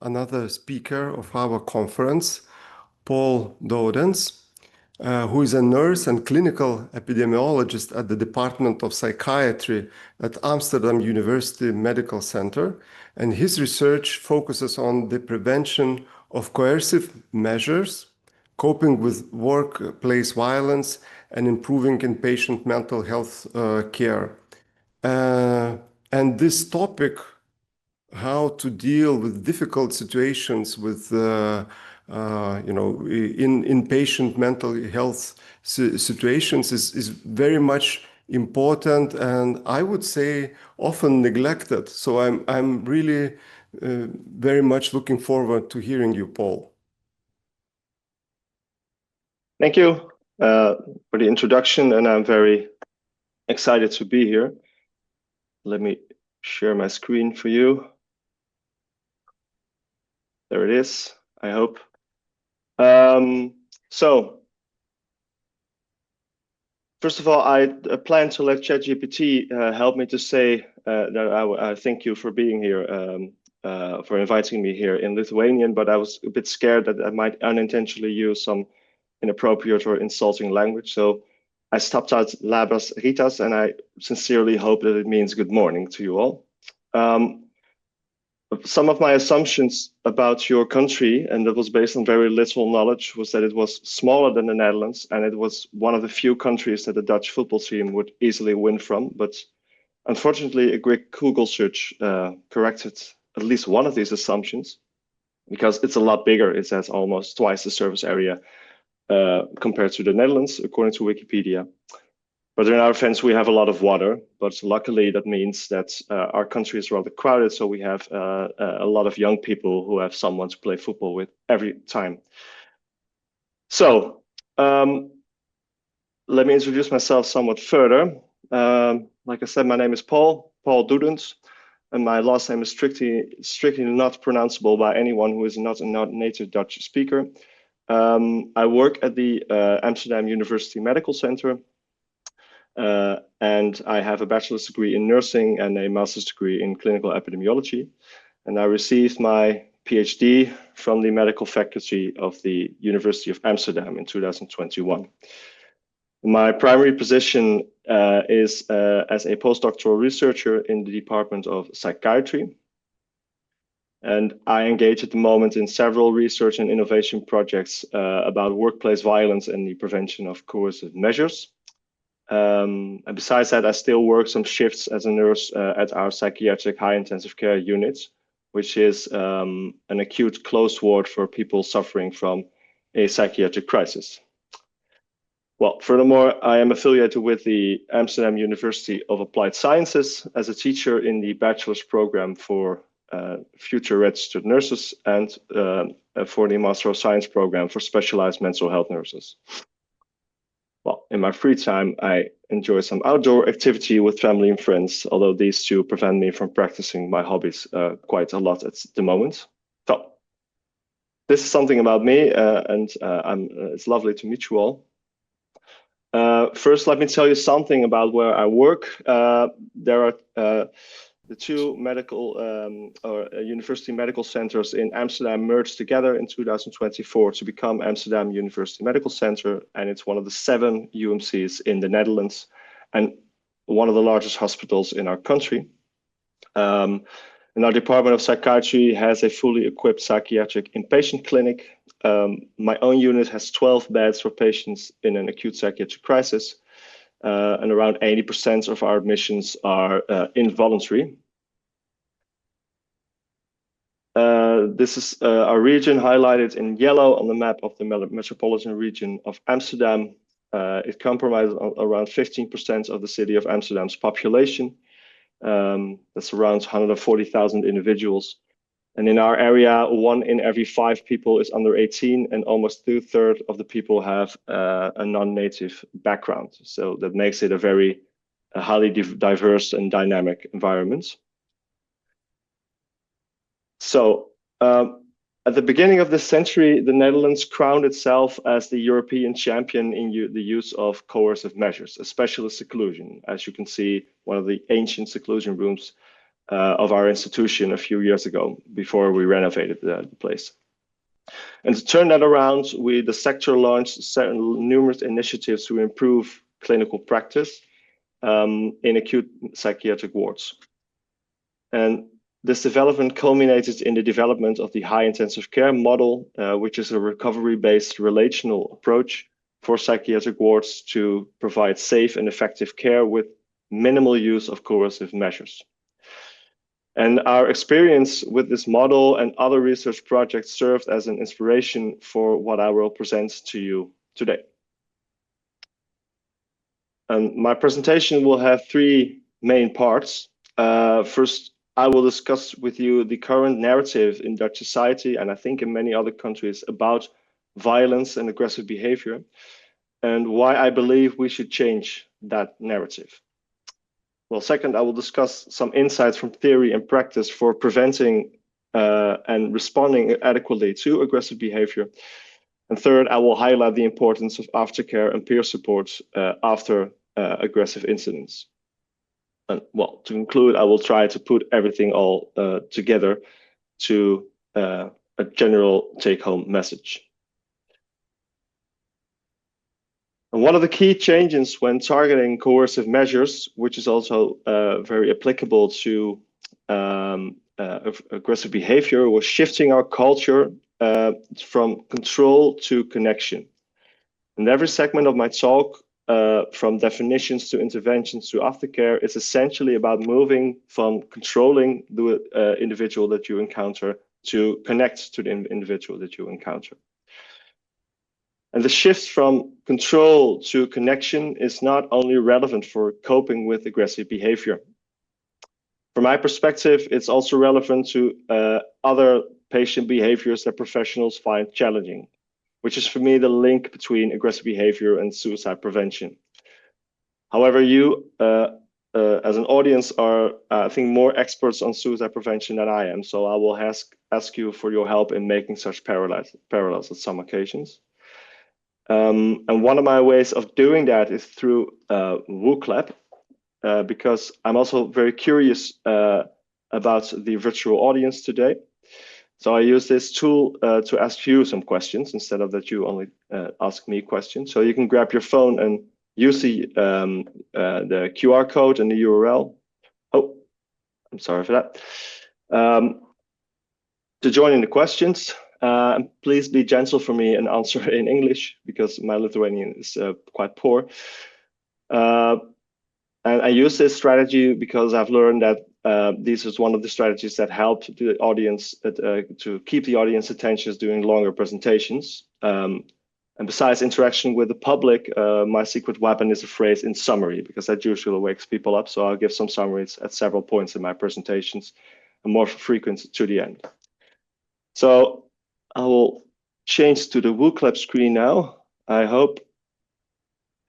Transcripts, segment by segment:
another speaker of our conference, Paul Doedens, who is a nurse and clinical epidemiologist at the Department of Psychiatry at Amsterdam University Medical Center. And his research focuses on the prevention of coercive measures, coping with workplace violence, and improving inpatient mental health care. And this topic, how to deal with difficult situations with in inpatient mental health situations is very much important, and I would say often neglected. So I'm really very much looking forward to hearing you, Paul. Thank you for the introduction, and I'm very excited to be here. Let me share my screen for you. There it is, I hope. So, first of all, I plan to let ChatGPT help me to say that I thank you for being here, for inviting me here in Lithuanian, but I was a bit scared that I might unintentionally use some inappropriate or insulting language. So I stopped out labas ritas, and I sincerely hope that it means good morning to you all. Some of my assumptions about your country, and that was based on very little knowledge, was that it was smaller than the Netherlands, and it was one of the few countries that the Dutch football team would easily win from. But unfortunately, a quick Google search corrected at least one of these assumptions, because it's a lot bigger. It has almost twice the surface area compared to the Netherlands, according to Wikipedia. But in our defense, we have a lot of water, but luckily that means that our country is rather crowded, so we have a lot of young people who have someone to play football with every time. So let me introduce myself somewhat further. Like I said, my name is Paul Doedens, and my last name is strictly not pronounceable by anyone who is not a native Dutch speaker. I work at the Amsterdam University Medical Center, and I have a bachelor's degree in nursing and a master's degree in clinical epidemiology. And I received my PhD from the medical faculty of the University of Amsterdam in 2021. My primary position is as a postdoctoral researcher in the Department of Psychiatry. And I engage at the moment in several research and innovation projects about workplace violence and the prevention of coercive measures. And besides that, I still work some shifts as a nurse at our psychiatric high intensive care unit, which is an acute closed ward for people suffering from a psychiatric crisis. Well, furthermore, I am affiliated with the Amsterdam University of Applied Sciences as a teacher in the bachelor's program for future registered nurses and for the Master of Science program for specialized mental health nurses. Well, in my free time, I enjoy some outdoor activity with family and friends, although these two prevent me from practicing my hobbies quite a lot at the moment. So this is something about me, and it's lovely to meet you all. First, let me tell you something about where I work. There are the two medical or university medical centers in Amsterdam merged together in 2024 to become Amsterdam University Medical Center, and it's one of the 7 UMCs in the Netherlands and one of the largest hospitals in our country. And our Department of Psychiatry has a fully equipped psychiatric inpatient clinic. My own unit has 12 beds for patients in an acute psychiatric crisis, and around 80% of our admissions are involuntary. This is our region highlighted in yellow on the map of the metropolitan region of Amsterdam. It comprises around 15% of the city of Amsterdam's population. That's around 140,000 individuals. And in our area, 1 in every 5 people is under 18, and almost 2/3 of the people have a non-native background. So that makes it a very highly diverse and dynamic environment. So at the beginning of this century, the Netherlands crowned itself as the European champion in the use of coercive measures, especially seclusion. As you can see, one of the ancient seclusion rooms of our institution a few years ago before we renovated the place. And to turn that around, the sector launched numerous initiatives to improve clinical practice in acute psychiatric wards. And this development culminated in the development of the high intensive care model, which is a recovery-based relational approach for psychiatric wards to provide safe and effective care with minimal use of coercive measures. And our experience with this model and other research projects served as an inspiration for what I will present to you today. And my presentation will have three main parts. First, I will discuss with you the current narrative in Dutch society, and I think in many other countries, about violence and aggressive behavior, and why I believe we should change that narrative. Well, second, I will discuss some insights from theory and practice for preventing and responding adequately to aggressive behavior. And third, I will highlight the importance of aftercare and peer support after aggressive incidents. And well, to conclude, I will try to put everything all together to a general take-home message. And one of the key changes when targeting coercive measures, which is also very applicable to aggressive behavior, was shifting our culture from control to connection. And every segment of my talk, from definitions to interventions to aftercare, is essentially about moving from controlling the individual that you encounter to connect to the individual that you encounter. And the shift from control to connection is not only relevant for coping with aggressive behavior. From my perspective, it's also relevant to other patient behaviors that professionals find challenging, which is for me the link between aggressive behavior and suicide prevention. However, you as an audience are, I think, more experts on suicide prevention than I am, so I will ask you for your help in making such parallels at some occasions. And one of my ways of doing that is through WooClap, because I'm also very curious about the virtual audience today. So I use this tool to ask you some questions instead of that you only ask me questions. So you can grab your phone and use the QR code and the URL. Oh, I'm sorry for that. To join in the questions. Please be gentle for me and answer in English because my Lithuanian is quite poor. And I use this strategy because I've learned that this is one of the strategies that help the audience to keep the audience attention during longer presentations. And besides interaction with the public, my secret weapon is a phrase "in summary" because that usually wakes people up. So I'll give some summaries at several points in my presentations and more frequent to the end. So I will change to the WooClap screen now. I hope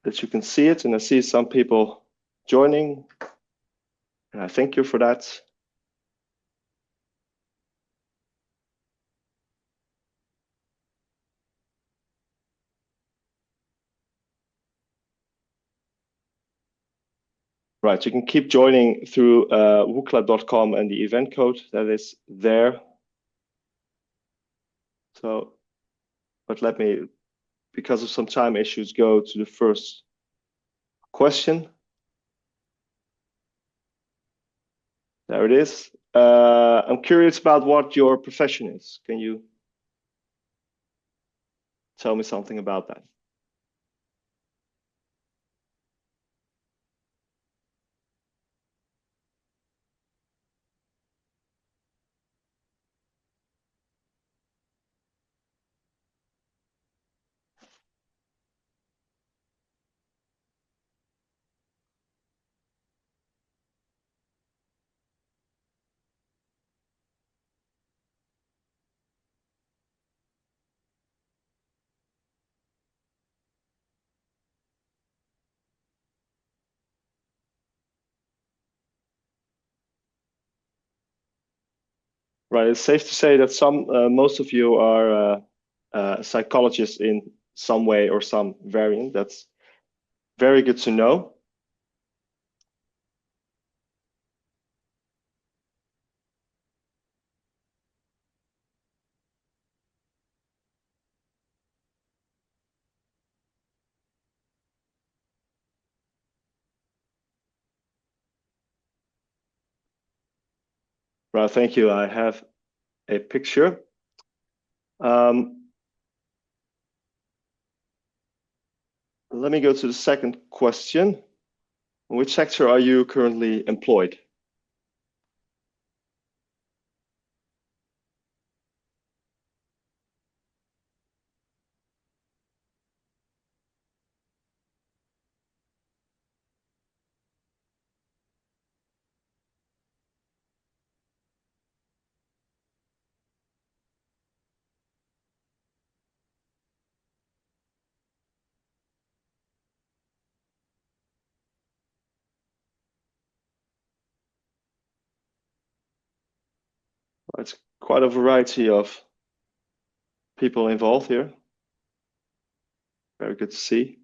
that you can see it, and I see some people joining, and I thank you for that. Right, you can keep joining through wooclap.com and the event code that is there. So, but let me, because of some time issues, go to the first question. There it is. I'm curious about what your profession is. Can you tell me something about that? Right, it's safe to say that most of you are psychologists in some way or some variant. That's very good to know. Right, thank you. I have a picture. Let me go to the second question. In which sector are you currently employed? It's quite a variety of people involved here. Very good to see.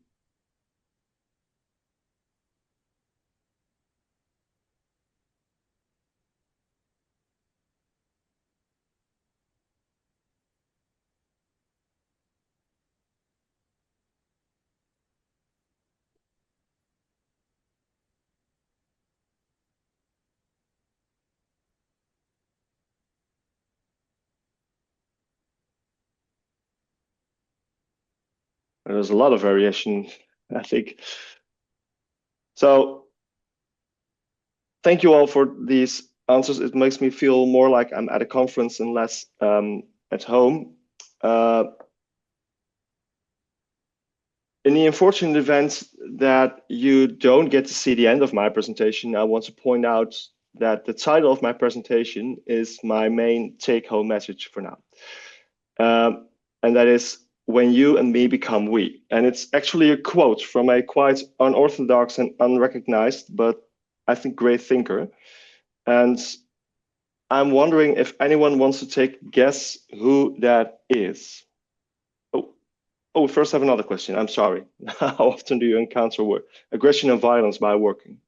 There's a lot of variation, I think. So thank you all for these answers. It makes me feel more like I'm at a conference and less at home. In the unfortunate event that you don't get to see the end of my presentation, I want to point out that the title of my presentation is my main take-home message for now. And that is when you and me become we. And it's actually a quote from a quite unorthodox and unrecognized, but I think great thinker. And I'm wondering if anyone wants to take a guess who that is. Oh, first I have another question. I'm sorry. How often do you encounter aggression and violence by working?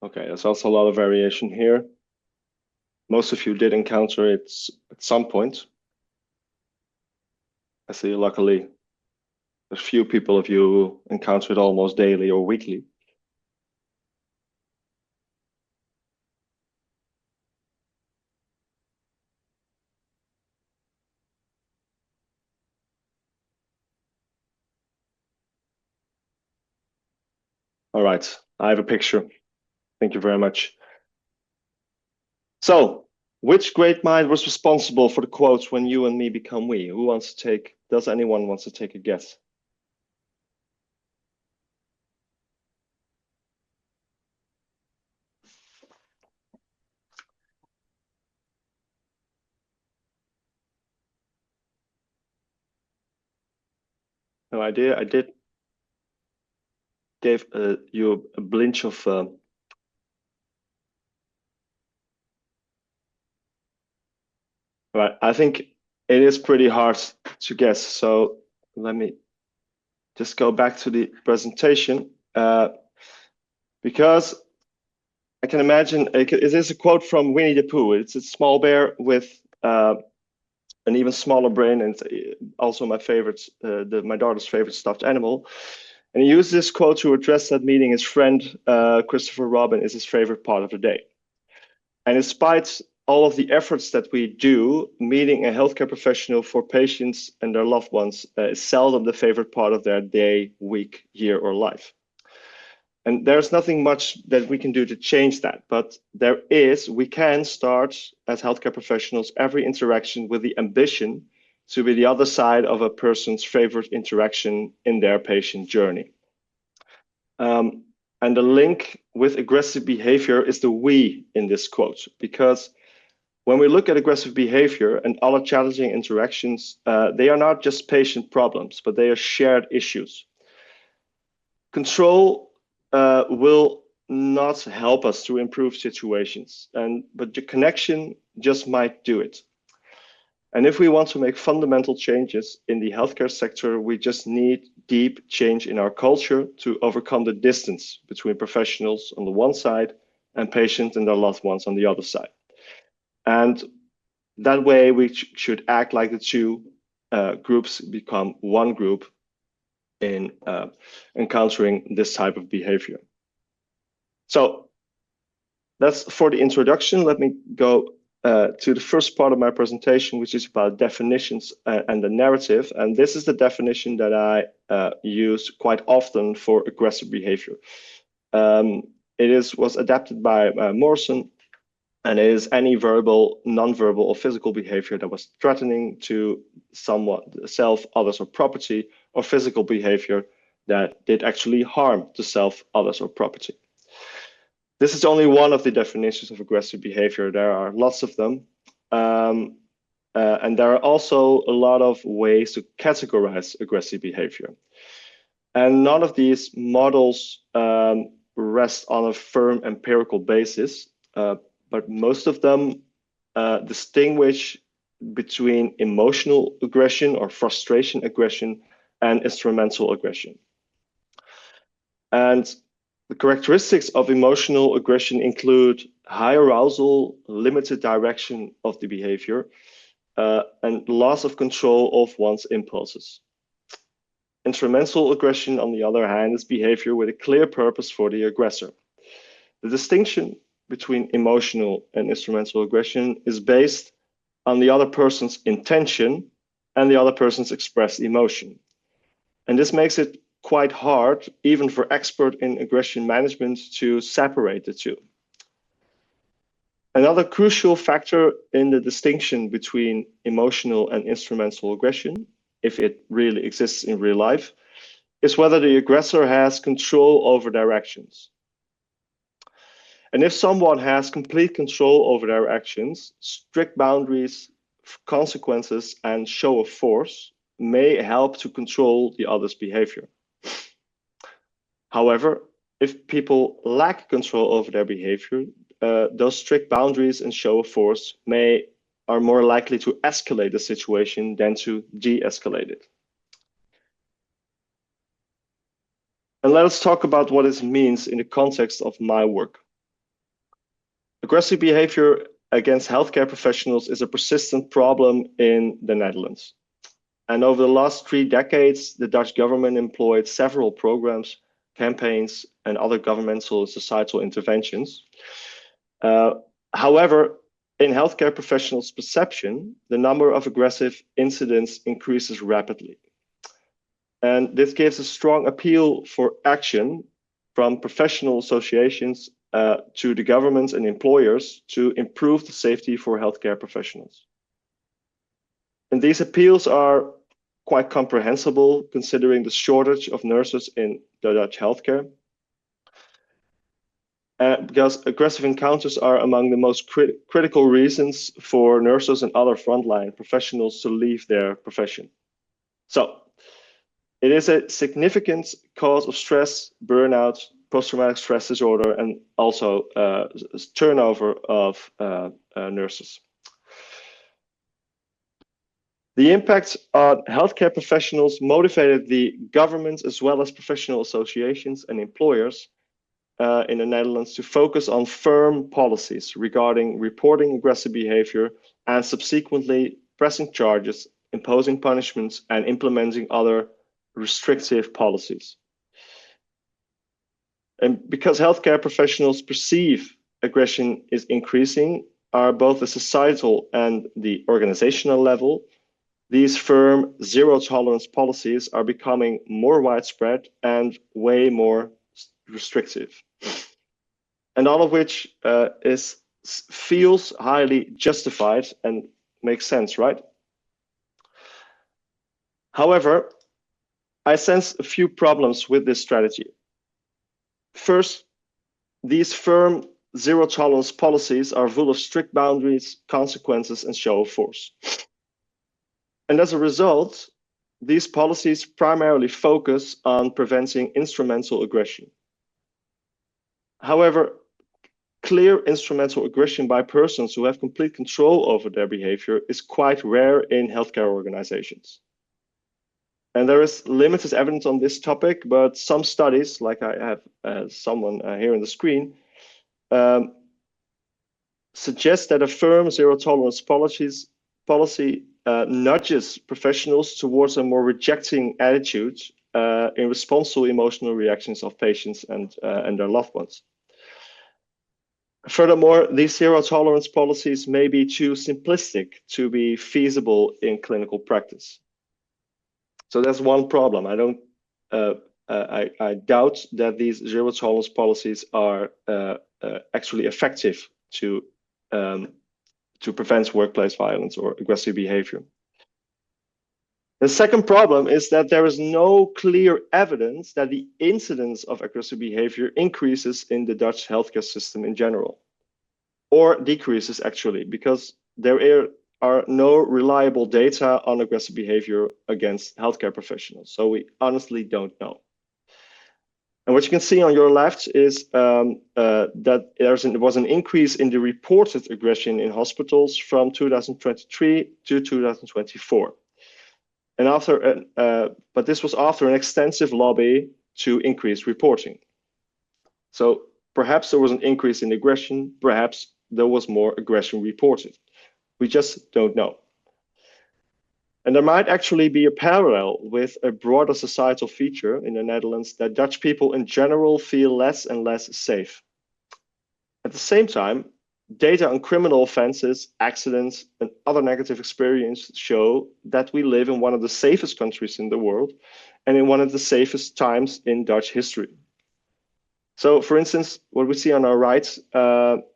Okay, there's also a lot of variation here. Most of you did encounter it at some point. I see, luckily, a few people of you who encounter it almost daily or weekly. All right, I have a picture. Thank you very much. So, which great mind was responsible for the quotes when you and me become we? Who wants to take, does anyone wants to take a guess? No idea. I did gave you a blinch of right. I think it is pretty hard to guess. So let me just go back to the presentation because I can imagine it is a quote from Winnie the Pooh. It's a small bear with an even smaller brain, and also my favorite, my daughter's favorite stuffed animal. And he used this quote to address that meeting his friend Christopher Robin is his favorite part of the day. And despite all of the efforts that we do, meeting a healthcare professional for patients and their loved ones is seldom the favorite part of their day, week, year, or life. And there's nothing much that we can do to change that, but we can start as healthcare professionals every interaction with the ambition to be the other side of a person's favorite interaction in their patient journey. And the link with aggressive behavior is the we in this quote, because when we look at aggressive behavior and other challenging interactions, they are not just patient problems, but they are shared issues. Control will not help us to improve situations, but the connection just might do it. And if we want to make fundamental changes in the healthcare sector, we just need deep change in our culture to overcome the distance between professionals on the one side and patients and their loved ones on the other side. And that way we should act like the two groups become one group in encountering this type of behavior. So that's for the introduction. Let me go to the first part of my presentation, which is about definitions and the narrative. And this is the definition that I use quite often for aggressive behavior. It was adapted by Morrison, and it is any verbal, non-verbal, or physical behavior that was threatening to someone, self, others, or property, or physical behavior that did actually harm to self, others, or property. This is only one of the definitions of aggressive behavior. There are lots of them. And there are also a lot of ways to categorize aggressive behavior. And none of these models rest on a firm empirical basis, but most of them distinguish between emotional aggression or frustration aggression and instrumental aggression. And the characteristics of emotional aggression include high arousal, limited direction of the behavior, and loss of control of one's impulses. Instrumental aggression, on the other hand, is behavior with a clear purpose for the aggressor. The distinction between emotional and instrumental aggression is based on the other person's intention and the other person's expressed emotion. And this makes it quite hard, even for expert in aggression management, to separate the two. Another crucial factor in the distinction between emotional and instrumental aggression, if it really exists in real life, is whether the aggressor has control over their actions. And if someone has complete control over their actions, strict boundaries, consequences, and show of force may help to control the other's behavior. However, if people lack control over their behavior, those strict boundaries and show of force are more likely to escalate the situation than to de-escalate it. And let us talk about what this means in the context of my work. Aggressive behavior against healthcare professionals is a persistent problem in the Netherlands. And over the last 3 decades, the Dutch government employed several programs, campaigns, and other governmental and societal interventions. However, in healthcare professionals' perception, the number of aggressive incidents increases rapidly. And this gives a strong appeal for action from professional associations to the governments and employers to improve the safety for healthcare professionals. And these appeals are quite comprehensible considering the shortage of nurses in the Dutch healthcare. Because aggressive encounters are among the most critical reasons for nurses and other frontline professionals to leave their profession. So it is a significant cause of stress, burnout, post-traumatic stress disorder, and also turnover of nurses. The impact on healthcare professionals motivated the government as well as professional associations and employers in the Netherlands to focus on firm policies regarding reporting aggressive behavior and subsequently pressing charges, imposing punishments, and implementing other restrictive policies. And because healthcare professionals perceive aggression is increasing, are both the societal and the organizational level, these firm zero tolerance policies are becoming more widespread and way more restrictive. And all of which feels highly justified and makes sense, right? However, I sense a few problems with this strategy. First, these firm zero tolerance policies are full of strict boundaries, consequences, and show of force. And as a result, these policies primarily focus on preventing instrumental aggression. However, clear instrumental aggression by persons who have complete control over their behavior is quite rare in healthcare organizations. And there is limited evidence on this topic, but some studies, like I have someone here on the screen, suggest that a firm zero tolerance policy nudges professionals towards a more rejecting attitude in response to emotional reactions of patients and their loved ones. Furthermore, these zero tolerance policies may be too simplistic to be feasible in clinical practice. So that's one problem. I doubt that these zero tolerance policies are actually effective to prevent workplace violence or aggressive behavior. The second problem is that there is no clear evidence that the incidence of aggressive behavior increases in the Dutch healthcare system in general, or decreases actually, because there are no reliable data on aggressive behavior against healthcare professionals. So we honestly don't know. And what you can see on your left is that there was an increase in the reported aggression in hospitals from 2023 to 2024. And but this was after an extensive lobby to increase reporting. So perhaps there was an increase in aggression, perhaps there was more aggression reported. We just don't know. And there might actually be a parallel with a broader societal feature in the Netherlands that Dutch people in general feel less and less safe. At the same time, data on criminal offenses, accidents, and other negative experiences show that we live in one of the safest countries in the world and in one of the safest times in Dutch history. So, for instance, what we see on our right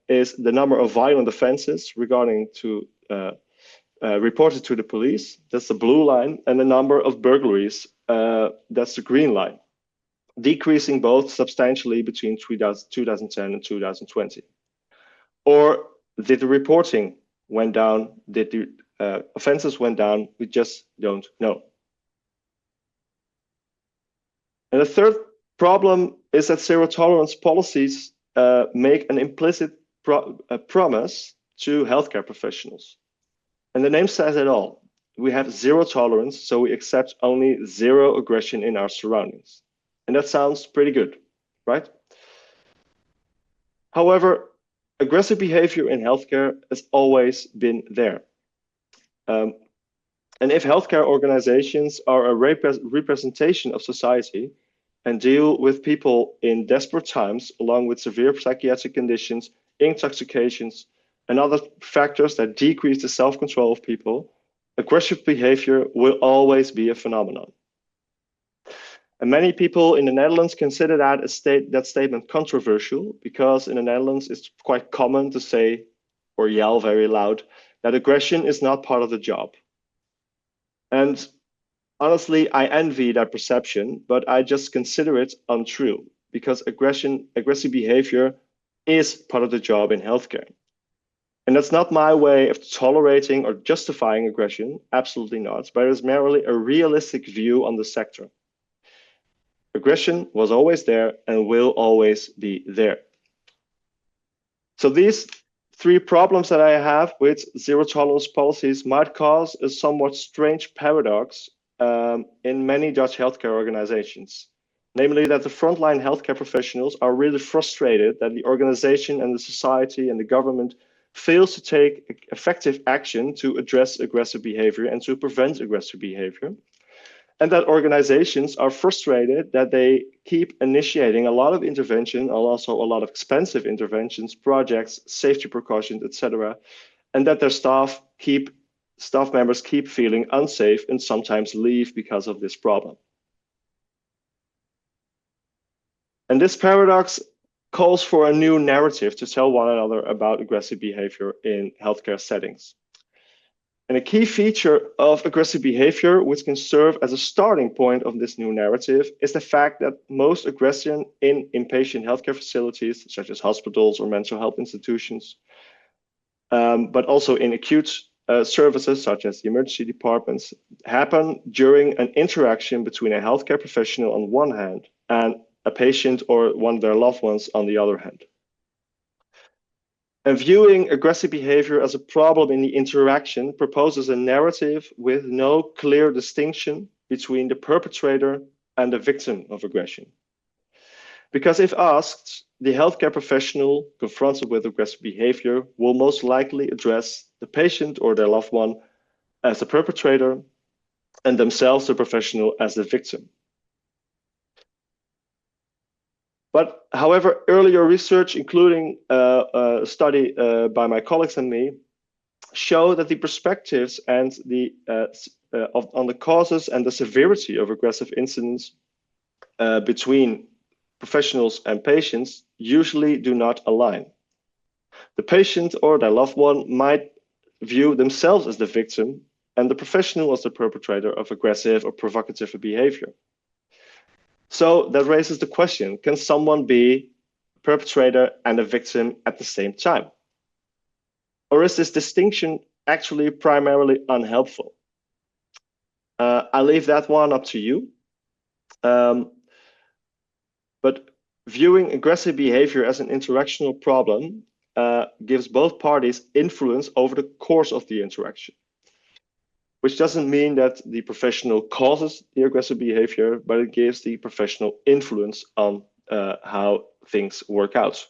is the number of violent offenses reported to the police. That's the blue line, and the number of burglaries. That's the green line, decreasing both substantially between 2010 and 2020. Or did the reporting went down? Did the offenses went down? We just don't know. And the third problem is that zero tolerance policies make an implicit promise to healthcare professionals. And the name says it all. We have zero tolerance, so we accept only zero aggression in our surroundings. And that sounds pretty good, right? However, aggressive behavior in healthcare has always been there. And if healthcare organizations are a representation of society and deal with people in desperate times, along with severe psychiatric conditions, intoxications, and other factors that decrease the self-control of people, aggressive behavior will always be a phenomenon. And many people in the Netherlands consider that statement controversial, because in the Netherlands it's quite common to say or yell very loud that aggression is not part of the job. And honestly, I envy that perception, but I just consider it untrue, because aggressive behavior is part of the job in healthcare. And that's not my way of tolerating or justifying aggression, absolutely not, but it is merely a realistic view on the sector. Aggression was always there and will always be there. So these three problems that I have with zero tolerance policies might cause a somewhat strange paradox in many Dutch healthcare organizations. Namely, that the frontline healthcare professionals are really frustrated that the organization and the society and the government fails to take effective action to address aggressive behavior and to prevent aggressive behavior. And that organizations are frustrated that they keep initiating a lot of intervention and also a lot of expensive interventions, projects, safety precautions, etc., and that their staff members keep feeling unsafe and sometimes leave because of this problem. And this paradox calls for a new narrative to tell one another about aggressive behavior in healthcare settings. And a key feature of aggressive behavior, which can serve as a starting point of this new narrative, is the fact that most aggression in inpatient healthcare facilities, such as hospitals or mental health institutions, but also in acute services, such as the emergency departments, happen during an interaction between a healthcare professional on one hand and a patient or one of their loved ones on the other hand. And viewing aggressive behavior as a problem in the interaction proposes a narrative with no clear distinction between the perpetrator and the victim of aggression. Because if asked, the healthcare professional confronted with aggressive behavior will most likely address the patient or their loved one as the perpetrator and themselves, the professional, as the victim. But however, earlier research, including a study by my colleagues and me, show that the perspectives and on the causes and the severity of aggressive incidents between professionals and patients usually do not align. The patient or their loved one might view themselves as the victim and the professional as the perpetrator of aggressive or provocative behavior. So that raises the question, can someone be a perpetrator and a victim at the same time? Or is this distinction actually primarily unhelpful? I leave that one up to you. But viewing aggressive behavior as an interactional problem gives both parties influence over the course of the interaction, which doesn't mean that the professional causes the aggressive behavior, but it gives the professional influence on how things work out.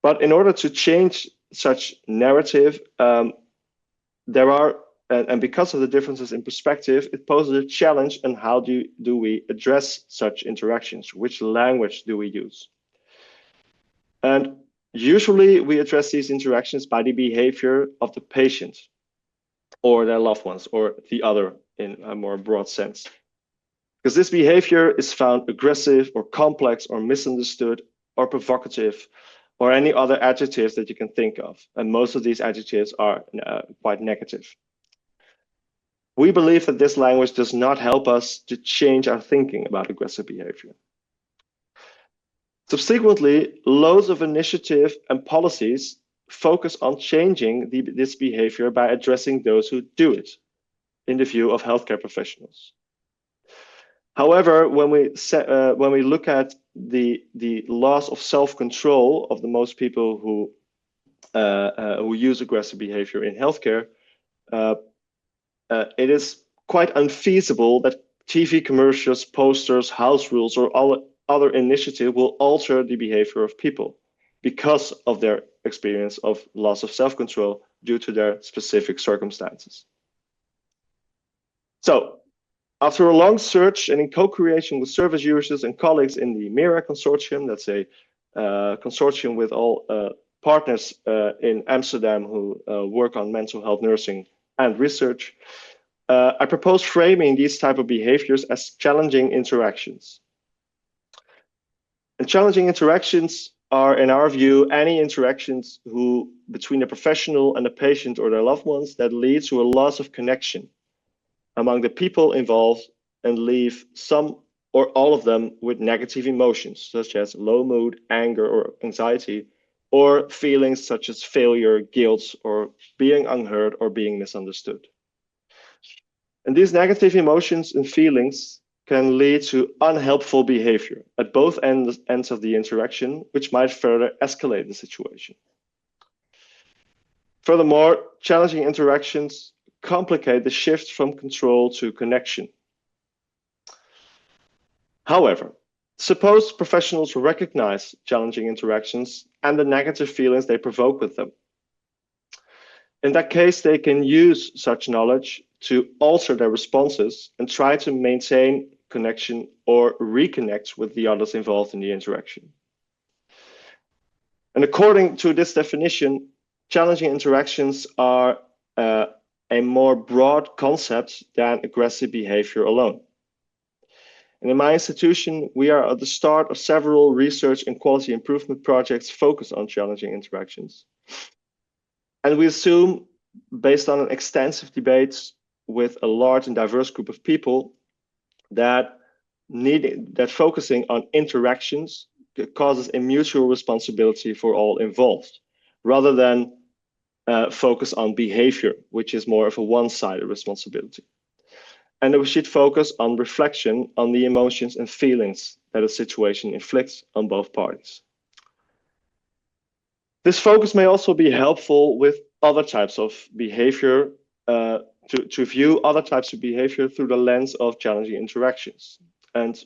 But in order to change such narrative, there are, and because of the differences in perspective, it poses a challenge on how do we address such interactions? Which language do we use? And usually we address these interactions by the behavior of the patient or their loved ones, or the other in a more broad sense. Because this behavior is found aggressive or complex or misunderstood or provocative or any other adjectives that you can think of. And most of these adjectives are quite negative. We believe that this language does not help us to change our thinking about aggressive behavior. Subsequently, loads of initiative and policies focus on changing this behavior by addressing those who do it, in the view of healthcare professionals. However, when we look at the loss of self-control of the most people who use aggressive behavior in healthcare, it is quite unfeasible that TV commercials, posters, house rules, or all other initiative will alter the behavior of people because of their experience of loss of self-control due to their specific circumstances. So, after a long search and in co-creation with service users and colleagues in the MIRA consortium, that's a consortium with all partners in Amsterdam who work on mental health nursing and research, I propose framing these type of behaviors as challenging interactions. And challenging interactions are, in our view, any interactions between a professional and a patient or their loved ones that lead to a loss of connection among the people involved and leave some or all of them with negative emotions, such as low mood, anger, or anxiety, or feelings such as failure, guilt, or being unheard or being misunderstood. And these negative emotions and feelings can lead to unhelpful behavior at both ends of the interaction, which might further escalate the situation. Furthermore, challenging interactions complicate the shift from control to connection. However, suppose professionals recognize challenging interactions and the negative feelings they provoke with them. In that case, they can use such knowledge to alter their responses and try to maintain connection or reconnect with the others involved in the interaction. And according to this definition, challenging interactions are a more broad concept than aggressive behavior alone. And in my institution, we are at the start of several research and quality improvement projects focused on challenging interactions. And we assume, based on an extensive debate with a large and diverse group of people, that focusing on interactions causes a mutual responsibility for all involved, rather than focus on behavior, which is more of a one-sided responsibility. and we should focus on reflection on the emotions and feelings that a situation inflicts on both parties. This focus may also be helpful with other types of behavior, to view other types of behavior through the lens of challenging interactions. And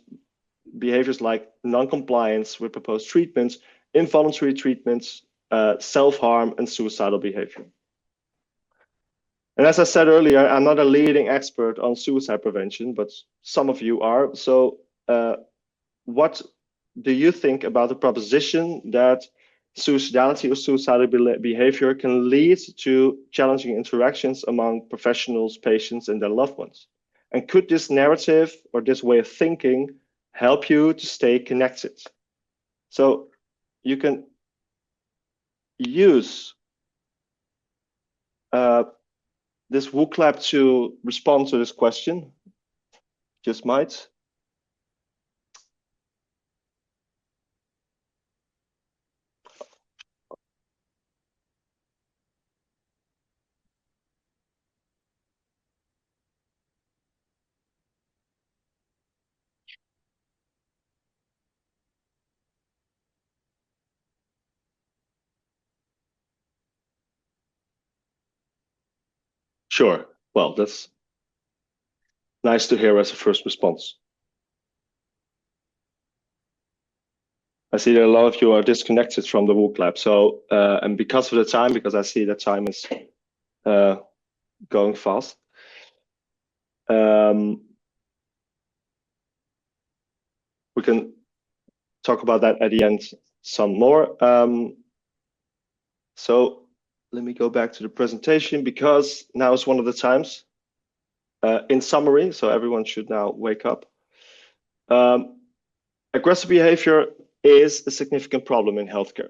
behaviors like non-compliance with proposed treatments, involuntary treatments, self-harm, and suicidal behavior. And as I said earlier, I'm not a leading expert on suicide prevention, but some of you are. So what do you think about the proposition that suicidality or suicidal behavior can lead to challenging interactions among professionals, patients, and their loved ones? And could this narrative or this way of thinking help you to stay connected? So you can use this WOOC lab to respond to this question. Just might. Sure. Well, that's nice to hear as a first response. I see that a lot of you are disconnected from the WOOC lab. So, and because of the time, because I see that time is going fast. We can talk about that at the end some more. So let me go back to the presentation, because now is one of the times. In summary, so everyone should now wake up. Aggressive behavior is a significant problem in healthcare,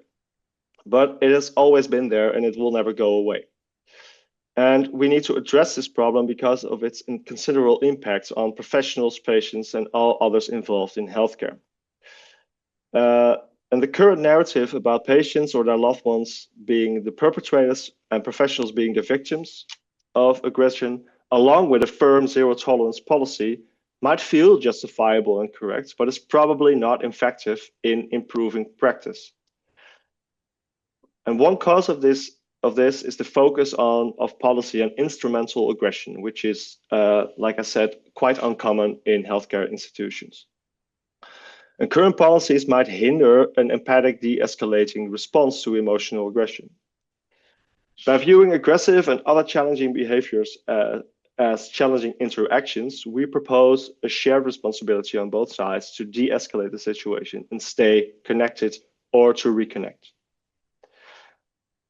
but it has always been there and it will never go away. And we need to address this problem because of its considerable impact on professionals, patients, and all others involved in healthcare. And the current narrative about patients or their loved ones being the perpetrators and professionals being the victims of aggression, along with a firm zero tolerance policy, might feel justifiable and correct, but it's probably not effective in improving practice. And one cause of this is the focus of policy on instrumental aggression, which is, like I said, quite uncommon in healthcare institutions. And current policies might hinder an empathic de-escalating response to emotional aggression. By viewing aggressive and other challenging behaviors as challenging interactions, we propose a shared responsibility on both sides to de-escalate the situation and stay connected or to reconnect.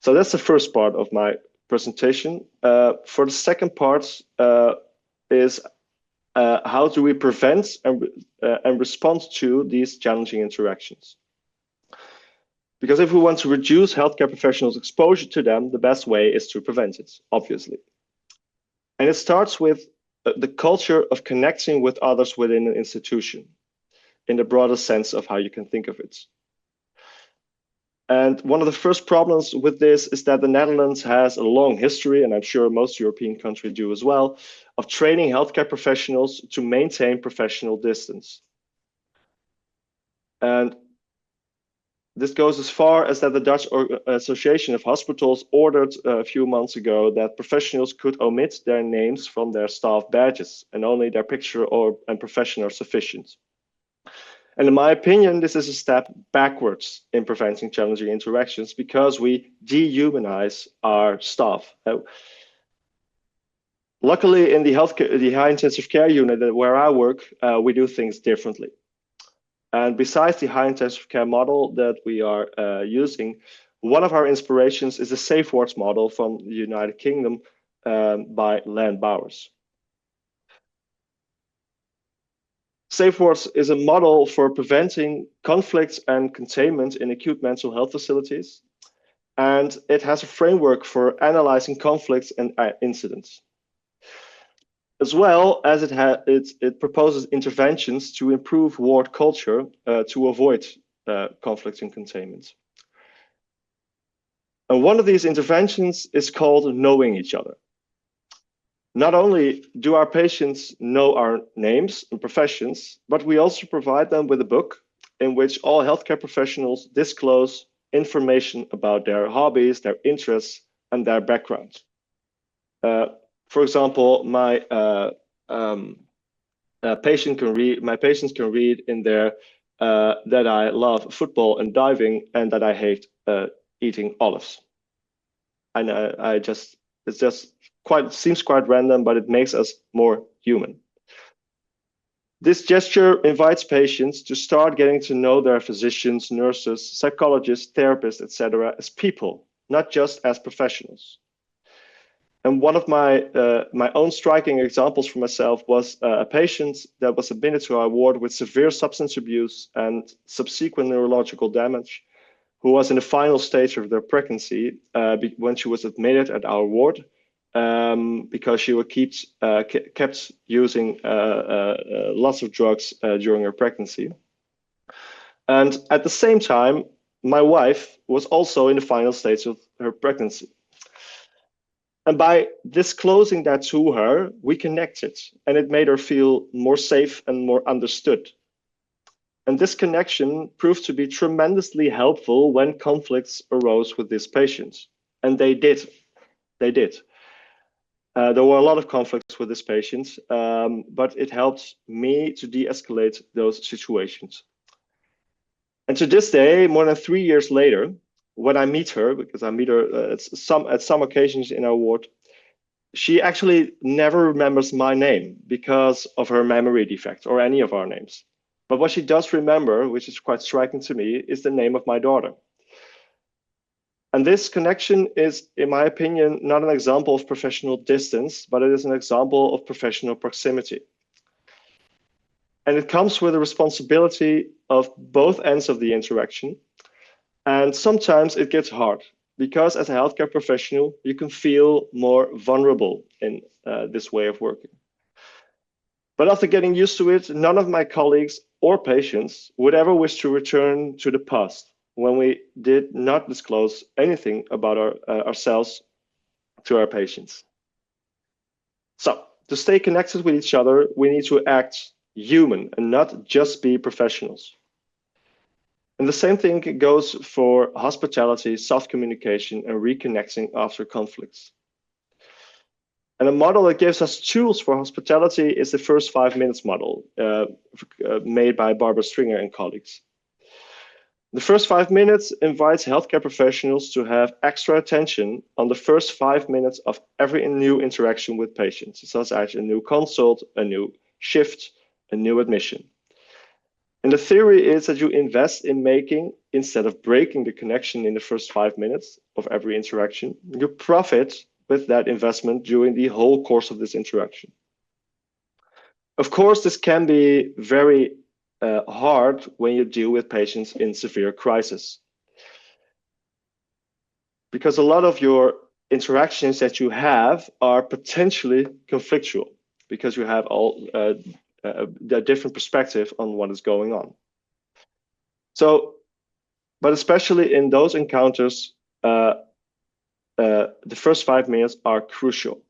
So that's the first part of my presentation. For the second part is how do we prevent and respond to these challenging interactions? Because if we want to reduce healthcare professionals' exposure to them, the best way is to prevent it, obviously. And it starts with the culture of connecting with others within an institution, in the broader sense of how you can think of it. And one of the first problems with this is that the Netherlands has a long history, and I'm sure most European countries do as well, of training healthcare professionals to maintain professional distance. And this goes as far as that the Dutch Association of Hospitals ordered a few months ago that professionals could omit their names from their staff badges and only their picture and profession are sufficient. And in my opinion, this is a step backwards in preventing challenging interactions because we dehumanize our staff. Luckily, in the high intensive care unit where I work, we do things differently. And besides the high intensive care model that we are using, one of our inspirations is the safe wards model from the United Kingdom by Len Bowers. Safe wards is a model for preventing conflicts and containment in acute mental health facilities. And it has a framework for analyzing conflicts and incidents. As well as it proposes interventions to improve ward culture to avoid conflicts and containment. And one of these interventions is called knowing each other. Not only do our patients know our names and professions, but we also provide them with a book in which all healthcare professionals disclose information about their hobbies, their interests, and their background. For example, my patients can read in there that I love football and diving, and that I hate eating olives. And it just seems quite random, but it makes us more human. This gesture invites patients to start getting to know their physicians, nurses, psychologists, therapists, etc., as people, not just as professionals. And one of my own striking examples for myself was a patient that was admitted to our ward with severe substance abuse and subsequent neurological damage, who was in the final stage of their pregnancy when she was admitted at our ward, because she kept using lots of drugs during her pregnancy. And at the same time, my wife was also in the final stage of her pregnancy. And by disclosing that to her, we connected, and it made her feel more safe and more understood. And this connection proved to be tremendously helpful when conflicts arose with these patients. And they did. There were a lot of conflicts with these patients, but it helped me to de-escalate those situations. And to this day, more than 3 years later, when I meet her, because I meet her at some occasions in our ward, she actually never remembers my name because of her memory defect or any of our names. But what she does remember, which is quite striking to me, is the name of my daughter. And this connection is, in my opinion, not an example of professional distance, but it is an example of professional proximity. And it comes with a responsibility of both ends of the interaction. And sometimes it gets hard, because as a healthcare professional, you can feel more vulnerable in this way of working. But after getting used to it, none of my colleagues or patients would ever wish to return to the past, when we did not disclose anything about ourselves to our patients. So, to stay connected with each other, we need to act human and not just be professionals. And the same thing goes for hospitality, self-communication, and reconnecting after conflicts. And a model that gives us tools for hospitality is the first 5 minutes model, made by Barbara Stringer and colleagues. The first 5 minutes invites healthcare professionals to have extra attention on the first 5 minutes of every new interaction with patients, such as a new consult, a new shift, a new admission. And the theory is that you invest in making, instead of breaking the connection in the first 5 minutes of every interaction, you profit with that investment during the whole course of this interaction. Of course, this can be very hard when you deal with patients in severe crisis, because a lot of your interactions that you have are potentially conflictual, because you have all a different perspective on what is going on. So, but especially in those encounters, the first 5 minutes are crucial.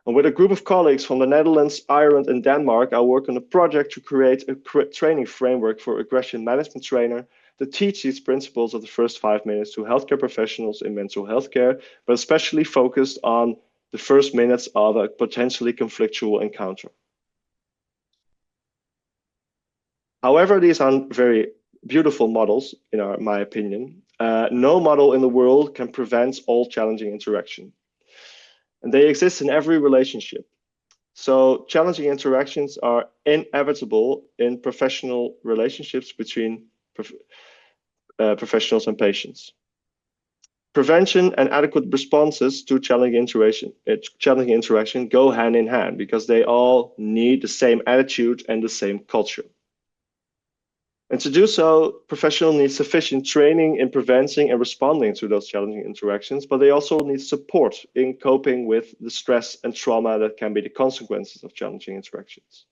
And with a group of colleagues from the Netherlands, Ireland, and Denmark, I work on a project to create a training framework for aggression management trainer that teach these principles of the first 5 minutes to healthcare professionals in mental health care, but especially focused on the first minutes of a potentially conflictual encounter. However, these are very beautiful models, in my opinion. No model in the world can prevent all challenging interaction. And they exist in every relationship. So challenging interactions are inevitable in professional relationships between professionals and patients. Prevention and adequate responses to challenging interaction go hand in hand, because they all need the same attitude and the same culture. And to do so, professionals need sufficient training in preventing and responding to those challenging interactions, but they also need support in coping with the stress and trauma that can be the consequences of challenging interactions.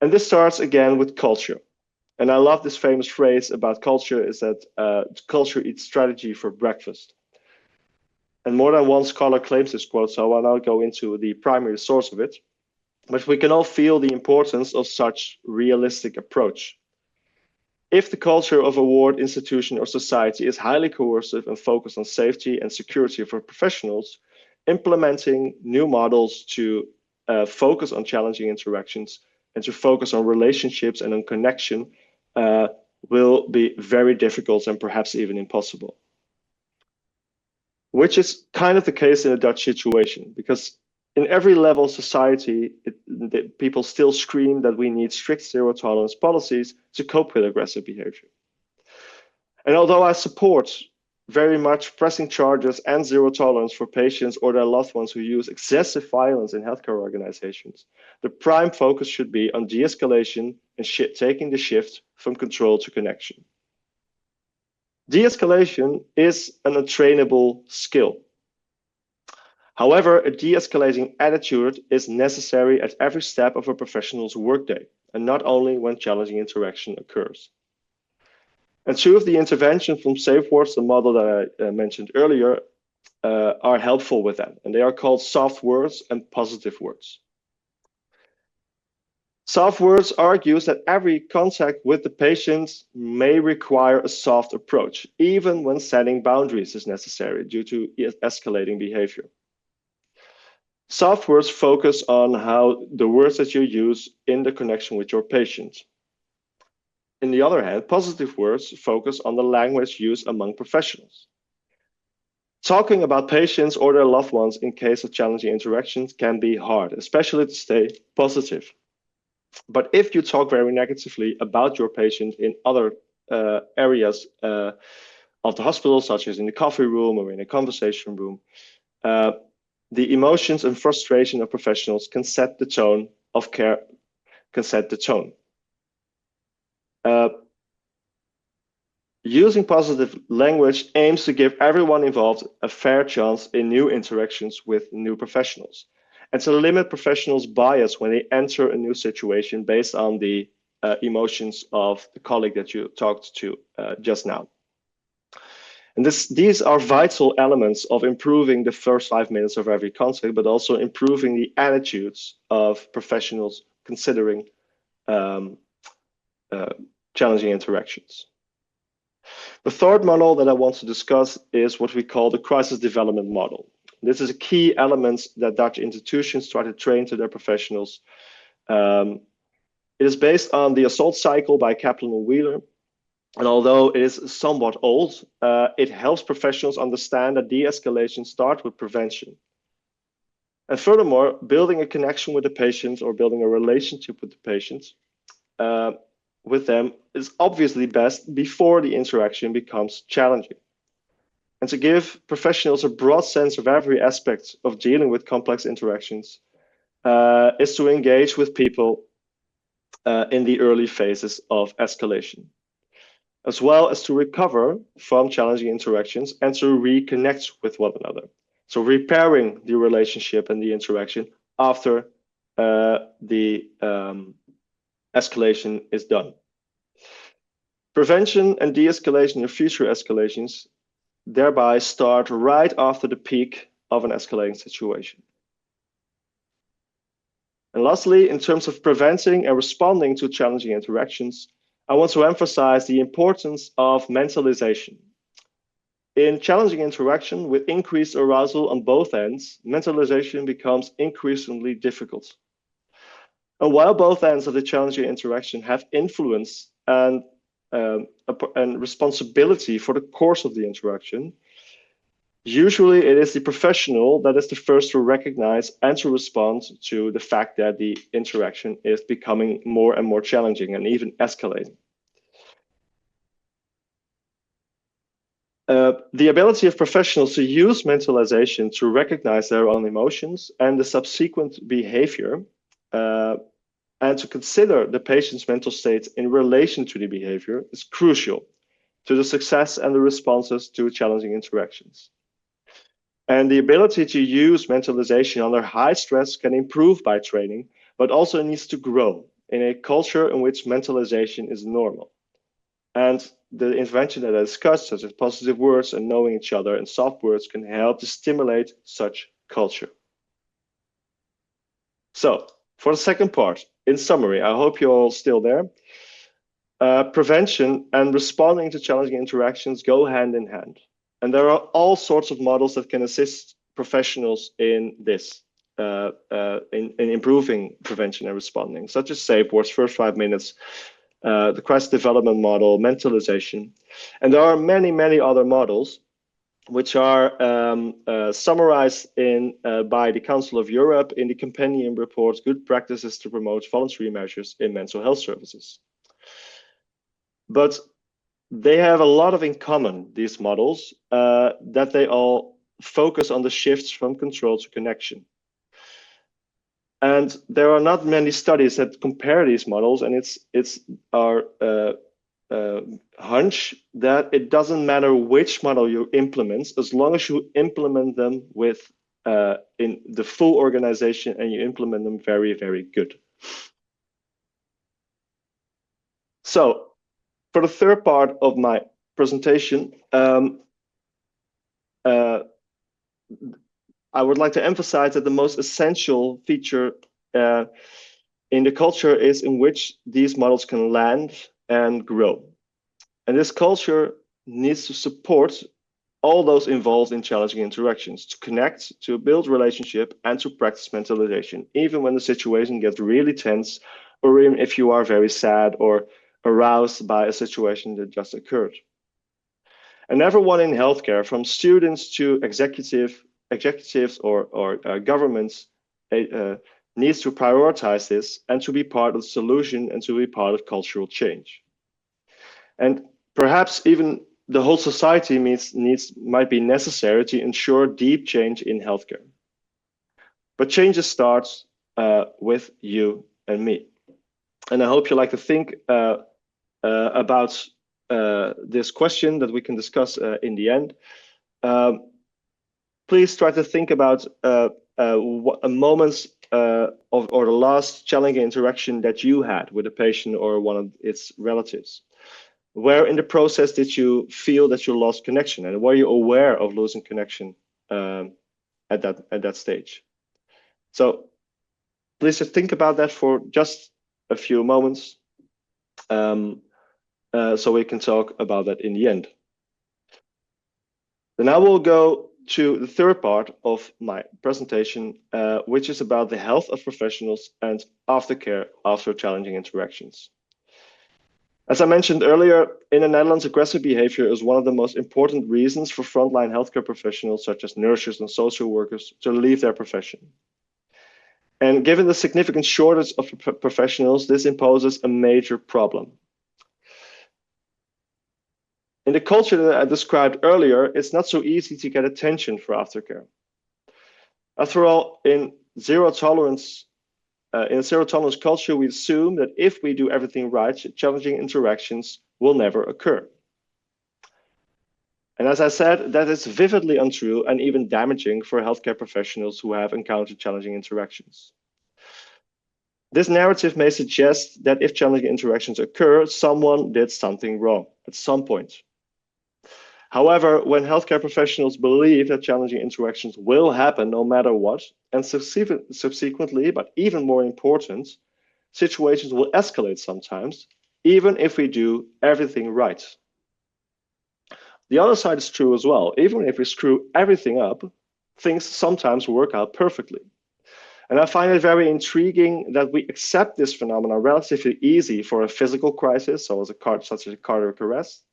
And this starts again with culture. And I love this famous phrase about culture, is that culture eats strategy for breakfast. And more than one scholar claims this quote, so I will not go into the primary source of it. But we can all feel the importance of such realistic approach. If the culture of a ward, institution, or society is highly coercive and focused on safety and security for professionals, implementing new models to focus on challenging interactions and to focus on relationships and on connection will be very difficult and perhaps even impossible. Which is kind of the case in the Dutch situation, because in every level of society, people still scream that we need strict zero tolerance policies to cope with aggressive behavior. And although I support very much pressing charges and zero tolerance for patients or their loved ones who use excessive violence in healthcare organizations, the prime focus should be on de-escalation and taking the shift from control to connection. De-escalation is an untrainable skill. However, a de-escalating attitude is necessary at every step of a professional's workday, and not only when challenging interaction occurs. And two of the interventions from SafeWords, the model that I mentioned earlier, are helpful with that, and they are called soft words and positive words. Soft words argues that every contact with the patient may require a soft approach, even when setting boundaries is necessary due to escalating behavior. Soft words focus on how the words that you use in the connection with your patient. On the other hand, positive words focus on the language used among professionals. Talking about patients or their loved ones in case of challenging interactions can be hard, especially to stay positive. But if you talk very negatively about your patient in other areas of the hospital, such as in the coffee room or in a conversation room, the emotions and frustration of professionals can set the tone of care, can set the tone. Using positive language aims to give everyone involved a fair chance in new interactions with new professionals, and to limit professionals' bias when they enter a new situation based on the emotions of the colleague that you talked to just now. And these are vital elements of improving the first 5 minutes of every contact, but also improving the attitudes of professionals considering challenging interactions. The third model that I want to discuss is what we call the crisis development model. This is a key element that Dutch institutions try to train to their professionals. It is based on the assault cycle by Kaplan and Wheeler. And although it is somewhat old, it helps professionals understand that de-escalation starts with prevention. And furthermore, building a connection with the patient or building a relationship with the patient with them is obviously best before the interaction becomes challenging. And to give professionals a broad sense of every aspect of dealing with complex interactions is to engage with people in the early phases of escalation, as well as to recover from challenging interactions and to reconnect with one another. So repairing the relationship and the interaction after the escalation is done. Prevention and de-escalation of future escalations thereby start right after the peak of an escalating situation. And lastly, in terms of preventing and responding to challenging interactions, I want to emphasize the importance of mentalization. In challenging interaction with increased arousal on both ends, mentalization becomes increasingly difficult. And while both ends of the challenging interaction have influence and responsibility for the course of the interaction, usually it is the professional that is the first to recognize and to respond to the fact that the interaction is becoming more and more challenging and even escalating. The ability of professionals to use mentalization to recognize their own emotions and the subsequent behavior and to consider the patient's mental state in relation to the behavior is crucial to the success and the responses to challenging interactions. And the ability to use mentalization under high stress can improve by training, but also needs to grow in a culture in which mentalization is normal. And the intervention that I discussed, such as positive words and knowing each other and soft words, can help to stimulate such culture. So, for the second part, in summary, I hope you're all still there. Prevention and responding to challenging interactions go hand in hand. And there are all sorts of models that can assist professionals in this, in improving prevention and responding, such as SAFE words, first 5 minutes, the crisis development model, mentalization. And there are many, many other models which are summarized by the Council of Europe in the compendium report, Good Practices to Promote Voluntary Measures in Mental Health Services. But they have a lot of in common, these models, that they all focus on the shifts from control to connection. And there are not many studies that compare these models, and it's our hunch that it doesn't matter which model you implement, as long as you implement them with in the full organization and you implement them very, very good. So for the third part of my presentation, I would like to emphasize that the most essential feature in the culture is in which these models can land and grow. And this culture needs to support all those involved in challenging interactions, to connect, to build relationship, and to practice mentalization, even when the situation gets really tense, or even if you are very sad or aroused by a situation that just occurred. And everyone in healthcare, from students to executives or governments, needs to prioritize this and to be part of the solution and to be part of cultural change. And perhaps even the whole society might be necessary to ensure deep change in healthcare. But changes starts with you and me. And I hope you like to think about this question that we can discuss in the end. Please try to think about moments or the last challenging interaction that you had with a patient or one of its relatives. Where in the process did you feel that you lost connection, and were you aware of losing connection at that stage? So please just think about that for just a few moments, so we can talk about that in the end. Then I will go to the third part of my presentation, which is about the health of professionals and aftercare after challenging interactions. As I mentioned earlier, in the Netherlands, aggressive behavior is one of the most important reasons for frontline healthcare professionals, such as nurses and social workers, to leave their profession. And given the significant shortage of professionals, this imposes a major problem. In the culture that I described earlier, it's not so easy to get attention for aftercare. After all, in a zero tolerance culture, we assume that if we do everything right, challenging interactions will never occur. And as I said, that is vividly untrue and even damaging for healthcare professionals who have encountered challenging interactions. This narrative may suggest that if challenging interactions occur, someone did something wrong at some point. However, when healthcare professionals believe that challenging interactions will happen no matter what, and subsequently, but even more important, situations will escalate sometimes, even if we do everything right. The other side is true as well. Even if we screw everything up, things sometimes work out perfectly. And I find it very intriguing that we accept this phenomenon relatively easy for a physical crisis, such as a cardiac arrest,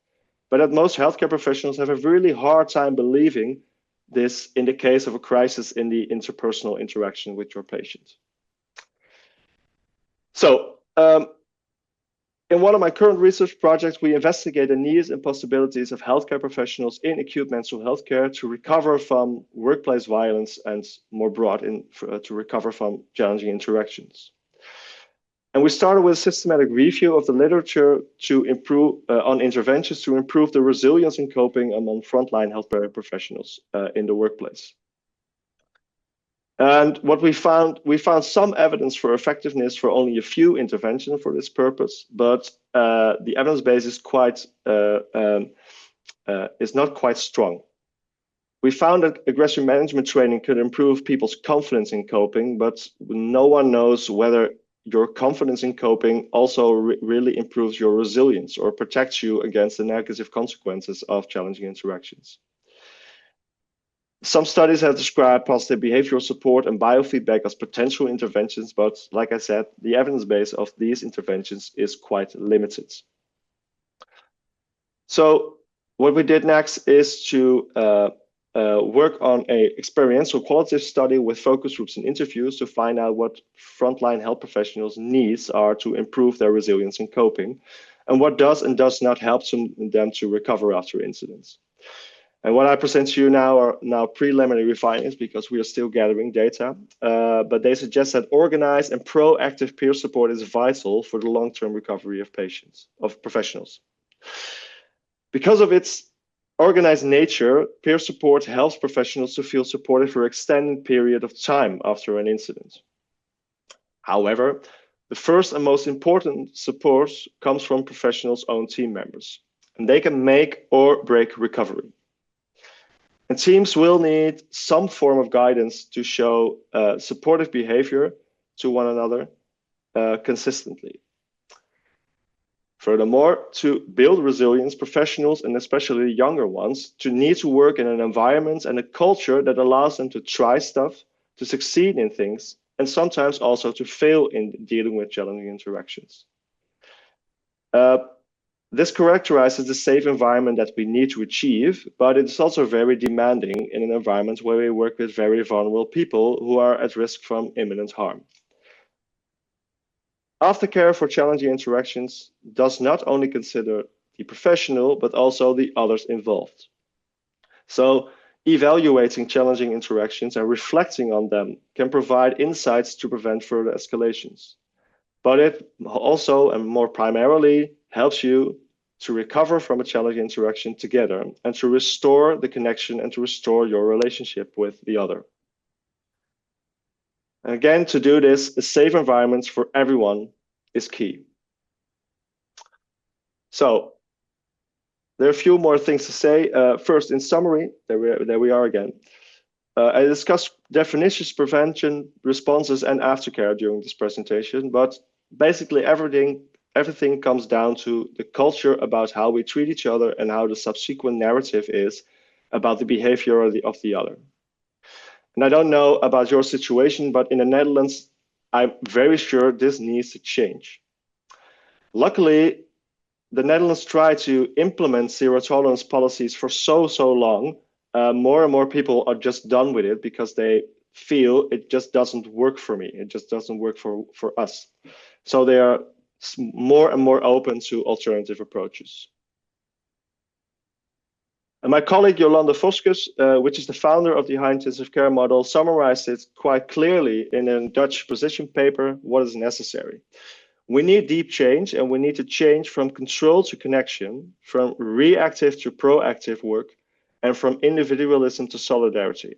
but that most healthcare professionals have a really hard time believing this in the case of a crisis in the interpersonal interaction with your patient. So, in one of my current research projects, we investigate the needs and possibilities of healthcare professionals in acute mental health care to recover from workplace violence and more broad to recover from challenging interactions. And we started with a systematic review of the literature to improve on interventions to improve the resilience and coping among frontline healthcare professionals in the workplace. And what we found some evidence for effectiveness for only a few interventions for this purpose, but the evidence base is not quite strong. We found that aggression management training could improve people's confidence in coping, but no one knows whether your confidence in coping also really improves your resilience or protects you against the negative consequences of challenging interactions. Some studies have described positive behavioral support and biofeedback as potential interventions, but like I said, the evidence base of these interventions is quite limited. So what we did next is to work on an experiential qualitative study with focus groups and interviews to find out what frontline health professionals' needs are to improve their resilience and coping, and what does and does not help them to recover after incidents. And what I present to you now are preliminary findings because we are still gathering data, but they suggest that organized and proactive peer support is vital for the long-term recovery of professionals. Because of its organized nature, peer support helps professionals to feel supported for an extended period of time after an incident. However, the first and most important support comes from professionals' own team members, and they can make or break recovery. And teams will need some form of guidance to show supportive behavior to one another consistently. Furthermore, to build resilience, professionals, and especially younger ones, need to work in an environment and a culture that allows them to try stuff, to succeed in things, and sometimes also to fail in dealing with challenging interactions. This characterizes the safe environment that we need to achieve, but it's also very demanding in an environment where we work with very vulnerable people who are at risk from imminent harm. Aftercare for challenging interactions does not only consider the professional, but also the others involved. So evaluating challenging interactions and reflecting on them can provide insights to prevent further escalations. But it also, and more primarily, helps you to recover from a challenging interaction together and to restore the connection and to restore your relationship with the other. And again, to do this, a safe environment for everyone is key. So there are a few more things to say. First, in summary, there we are again. I discussed definitions, prevention, responses, and aftercare during this presentation, but basically everything comes down to the culture about how we treat each other and how the subsequent narrative is about the behavior of the other. And I don't know about your situation, but in the Netherlands, I'm very sure this needs to change. Luckily, the Netherlands tried to implement zero tolerance policies for so long. More and more people are just done with it because they feel it just doesn't work for me. It just doesn't work for us. So they are more and more open to alternative approaches. And my colleague Jolanda Voskus, which is the founder of the high intensive care model, summarized it quite clearly in a Dutch position paper, what is necessary. We need deep change, and we need to change from control to connection, from reactive to proactive work, and from individualism to solidarity.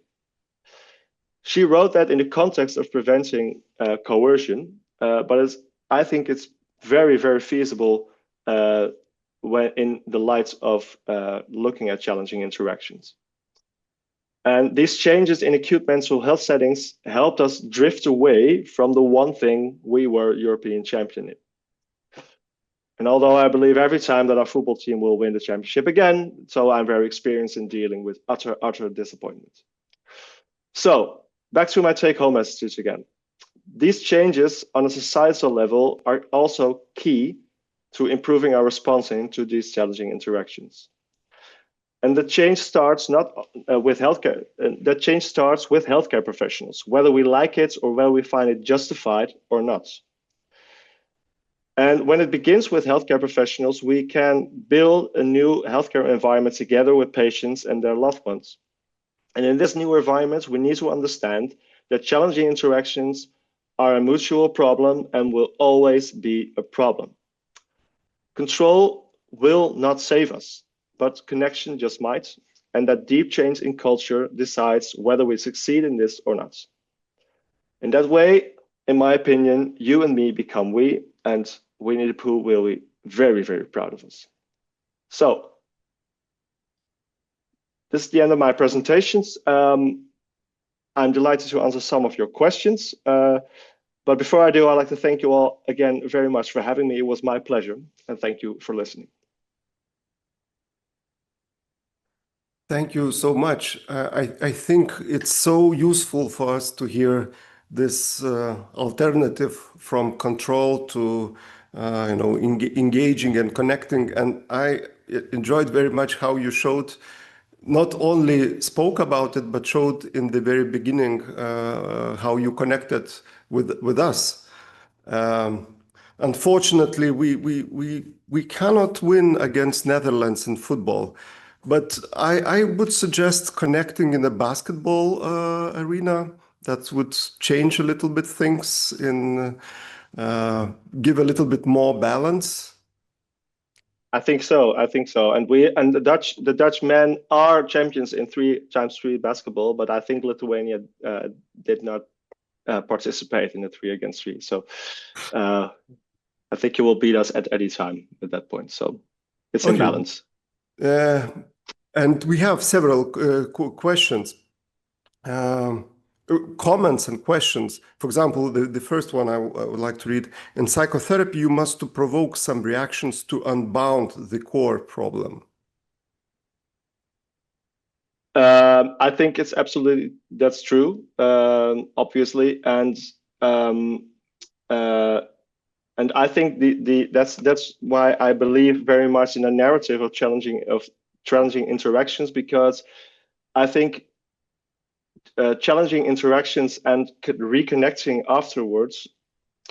She wrote that in the context of preventing coercion, but I think it's very, very feasible when in the light of looking at challenging interactions. And these changes in acute mental health settings helped us drift away from the one thing we were European champion in. And although I believe every time that our football team will win the championship again, so I'm very experienced in dealing with utter disappointment. So back to my take-home messages again. These changes on a societal level are also key to improving our responding to these challenging interactions. And the change starts with healthcare. And that change starts with healthcare professionals, whether we like it or whether we find it justified or not. And when it begins with healthcare professionals, we can build a new healthcare environment together with patients and their loved ones. And in this new environment, we need to understand that challenging interactions are a mutual problem and will always be a problem. Control will not save us, but connection just might, and that deep change in culture decides whether we succeed in this or not. In that way, in my opinion, you and me become we, and Winnie the Pooh will be very, very proud of us. So this is the end of my presentations. I'm delighted to answer some of your questions. But before I do, I'd like to thank you all again very much for having me. It was my pleasure, and thank you for listening. Thank you so much. I think it's so useful for us to hear this alternative from control to engaging and connecting. And I enjoyed very much how you showed, not only spoke about it, but showed in the very beginning how you connected with us. Unfortunately, we cannot win against Netherlands in football, but I would suggest connecting in the basketball arena. That would change a little bit things in give a little bit more balance. I think so. I think so. And the Dutch men are champions in 3x3 basketball, but I think Lithuania did not participate in the 3 against 3. So I think you will beat us at any time at that point. So it's in Okay. balance. And we have several questions, comments and questions. For example, the first one I would like to read. In psychotherapy, you must to provoke some reactions to unbound the core problem. I think it's absolutely, that's true, obviously. And I think that's why I believe very much in a narrative of challenging interactions, because I think challenging interactions and reconnecting afterwards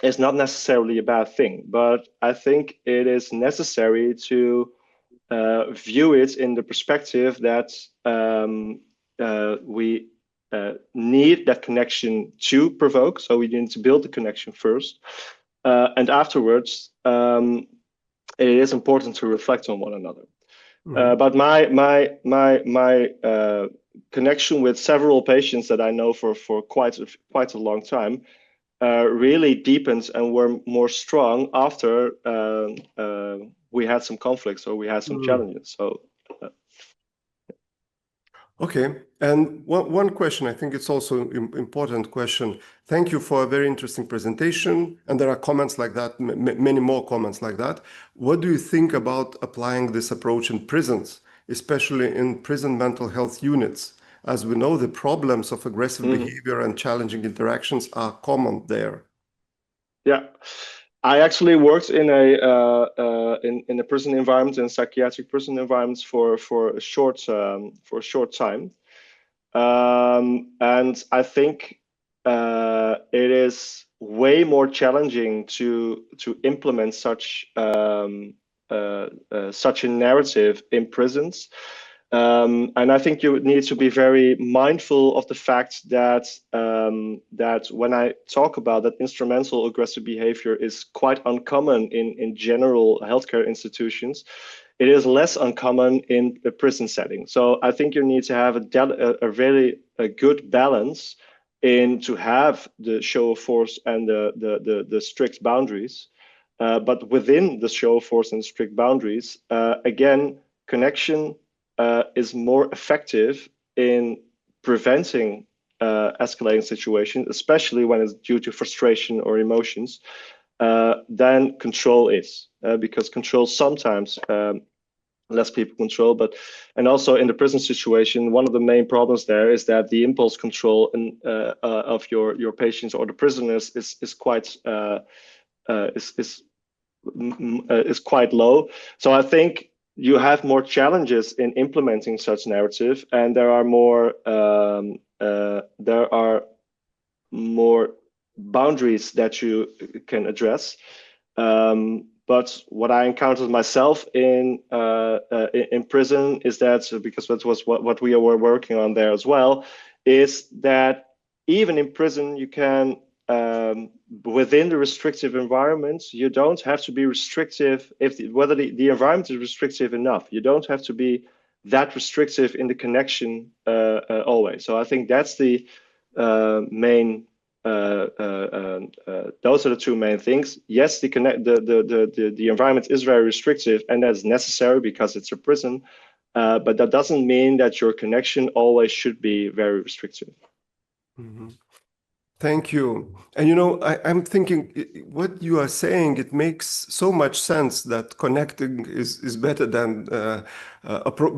is not necessarily a bad thing, but I think it is necessary to view it in the perspective that we need that connection to provoke. So we need to build the connection first. And afterwards, it is important to reflect on one another. But my connection with several patients that I know for quite a long time really deepened and were more strong after we had some conflicts or we had some challenges. So. Okay, and one question, I think it's also an important question. Thank you for a very interesting presentation. And there are comments like that, many more comments like that. What do you think about applying this approach in prisons, especially in prison mental health units? As we know, the problems of aggressive behavior and challenging interactions are common there. Yeah. I actually worked in a prison environment, in psychiatric prison environments for a short time, and I think it is way more challenging to implement such a narrative in prisons. And I think you need to be very mindful of the fact that that when I talk about that, instrumental aggressive behavior is quite uncommon in general healthcare institutions. It is less uncommon in the prison setting. So I think you need to have a very good balance in to have the show of force and the strict boundaries. But within the show of force and strict boundaries, again, connection is more effective in preventing escalating situations, especially when it's due to frustration or emotions, than control is, because control sometimes less people control. And also in the prison situation, one of the main problems there is that the impulse control of your patients or the prisoners is quite low. So I think you have more challenges in implementing such narrative, and there are more boundaries that you can address. But what I encountered myself in prison is that, because that was what we were working on there as well, is that even in prison you can, within the restrictive environments, you don't have to be restrictive whether the environment is restrictive enough. You don't have to be that restrictive in the connection always. So I think that's the main those are the two main things. Yes, the environment is very restrictive, and that's necessary because it's a prison. But that doesn't mean that your connection always should be very restrictive. Mm-hmm. Thank you. And you know, I'm thinking what you are saying, it makes so much sense that connecting is better than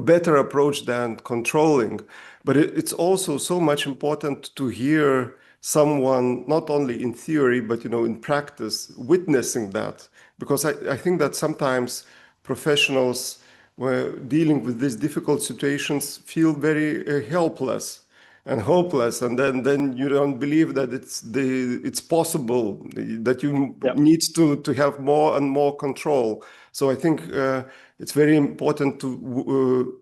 better approach than controlling. But it's also so much important to hear someone, not only in theory, but you know, in practice, witnessing that. Because I think that sometimes professionals were dealing with these difficult situations feel very helpless and hopeless, and then you don't believe that it's possible, that you Yeah. need to have more and more control. So I think it's very important to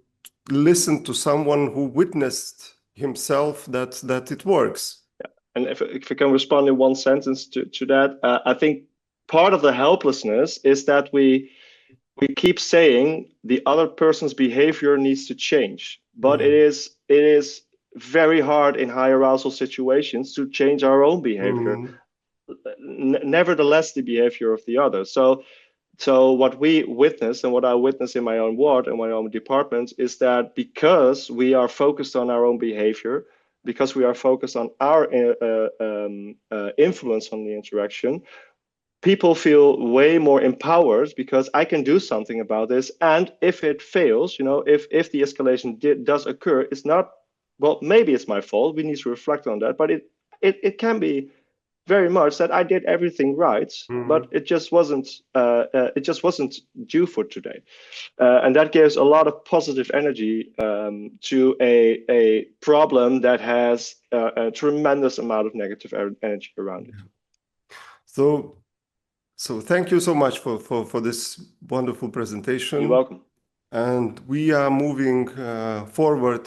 listen to someone who witnessed himself that it works. Yeah. And if I can respond in one sentence to that, I think part of the helplessness is that we keep saying the other person's behavior needs to change, but it is very hard in high arousal situations to change our own behavior. Nevertheless, the behavior of the other. So what we witness, and what I witness in my own ward and my own department, is that because we are focused on our own behavior, because we are focused on our influence on the interaction, people feel way more empowered because I can do something about this. And if it fails, you know, if the escalation does occur, it's not, well, maybe it's my fault. We need to reflect on that. But it can be very much that I did everything right, but it just wasn't due for today. And that gives a lot of positive energy to a problem that has a tremendous amount of negative energy around it. So thank you so much for this wonderful presentation. You're welcome. And we are moving forward